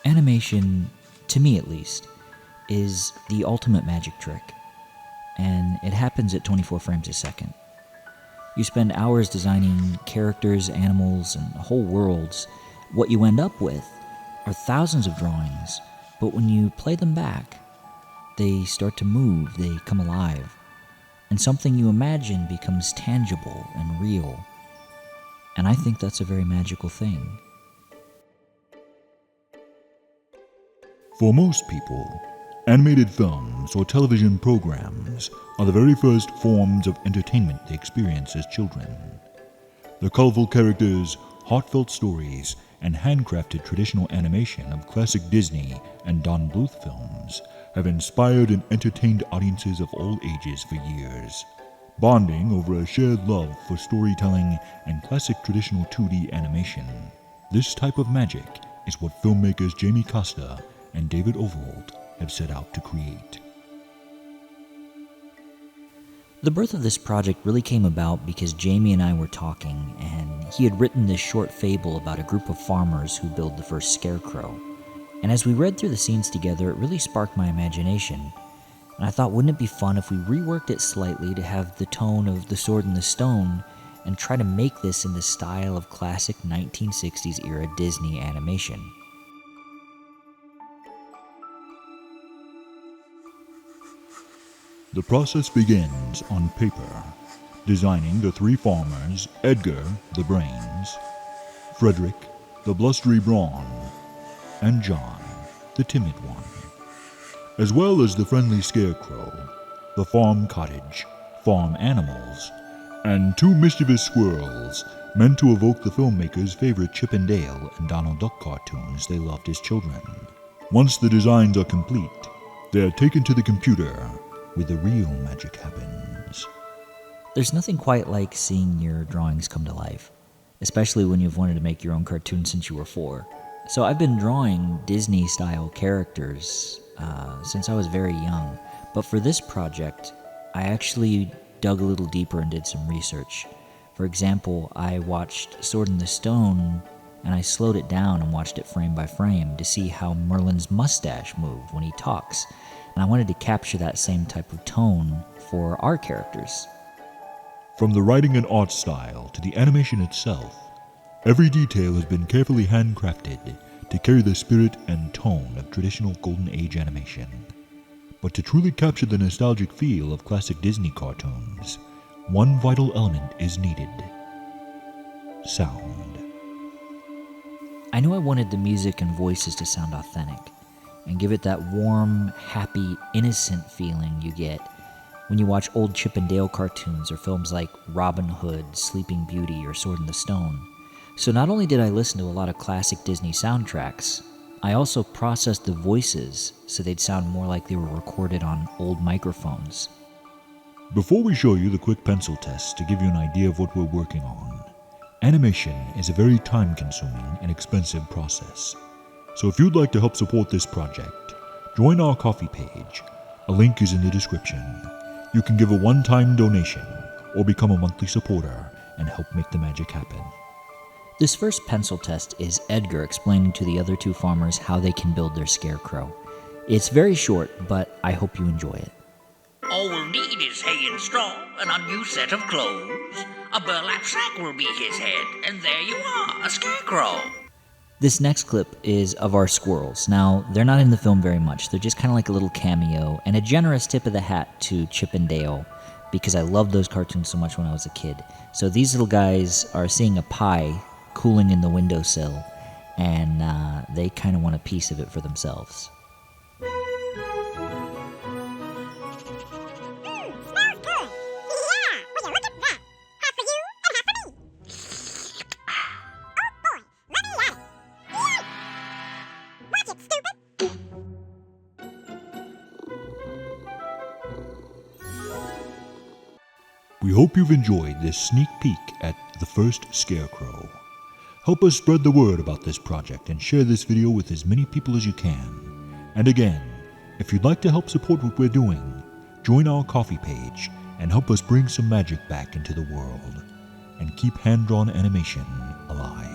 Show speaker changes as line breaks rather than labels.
Animation, to me at least, is the ultimate magic trick, and it happens at 24 frames a second. You spend hours designing characters, animals, and whole worlds. What you end up with are thousands of drawings, but when you play them back, they start to move, they come alive, and something you imagine becomes tangible and real. And I think that's a very magical thing.
For most people, animated films or television programs are the very first forms of entertainment they experience as children. The colorful characters, heartfelt stories, and handcrafted traditional animation of classic Disney and Don Bluth films have inspired and entertained audiences of all ages for years, bonding over a shared love for storytelling and classic traditional 2D animation. This type of magic is what filmmakers Jamie Costa and David Overholt have set out to create.
The birth of this project really came about because Jamie and I were talking, and he had written this short fable about a group of farmers who build the first Scarecrow. And as we read through the scenes together, it really sparked my imagination. And I thought, wouldn't it be fun if we reworked it slightly to have the tone of The Sword and the Stone and try to make this in the style of classic 1960s era Disney animation?
The process begins on paper, designing the three farmers, Edgar, the brains, Frederick, the blustery brawn, and John, the timid one, as well as the friendly Scarecrow, the farm cottage, farm animals, and two mischievous squirrels meant to evoke the filmmakers' favorite Chip and Dale and Donald Duck cartoons they loved as children. Once the designs are complete, they are taken to the computer, where the real magic happens.
There's nothing quite like seeing your drawings come to life, especially when you've wanted to make your own cartoon since you were 4. So I've been drawing Disney-style characters since I was very young, but for this project, I actually dug a little deeper and did some research. For example, I watched Sword in the Stone, and I slowed it down and watched it frame by frame to see how Merlin's mustache moved when he talks. And I wanted to capture that same type of tone for our characters.
From the writing and art style to the animation itself, every detail has been carefully handcrafted to carry the spirit and tone of traditional Golden Age animation. But to truly capture the nostalgic feel of classic Disney cartoons, one vital element is needed: sound.
I knew I wanted the music and voices to sound authentic, and give it that warm, happy, innocent feeling you get when you watch old Chip and Dale cartoons or films like Robin Hood, Sleeping Beauty, or Sword in the Stone. So not only did I listen to a lot of classic Disney soundtracks, I also processed the voices so they'd sound more like they were recorded on old microphones.
Before we show you the quick pencil test to give you an idea of what we're working on, animation is a very time-consuming and expensive process. So if you'd like to help support this project, join our Ko-fi page. A link is in the description. You can give a one-time donation or become a monthly supporter and help make the magic happen.
This first pencil test is Edgar explaining to the other two farmers how they can build their Scarecrow. It's very short, but I hope you enjoy it.
All we'll need is hay and straw and a new set of clothes. A burlap sack will be his head, and there you are, a Scarecrow.
This next clip is of our squirrels. Now, they're not in the film very much. They're just kind of like a little cameo and a generous tip of the hat to Chip and Dale because I loved those cartoons so much when I was a kid. So these little guys are seeing a pie cooling in the windowsill, and they kind of want a piece of it for themselves.
We hope you've enjoyed this sneak peek at the first Scarecrow. Help us spread the word about this project and share this video with as many people as you can. And again, if you'd like to help support what we're doing, join our Ko-fi page and help us bring some magic back into the world and keep hand-drawn animation alive.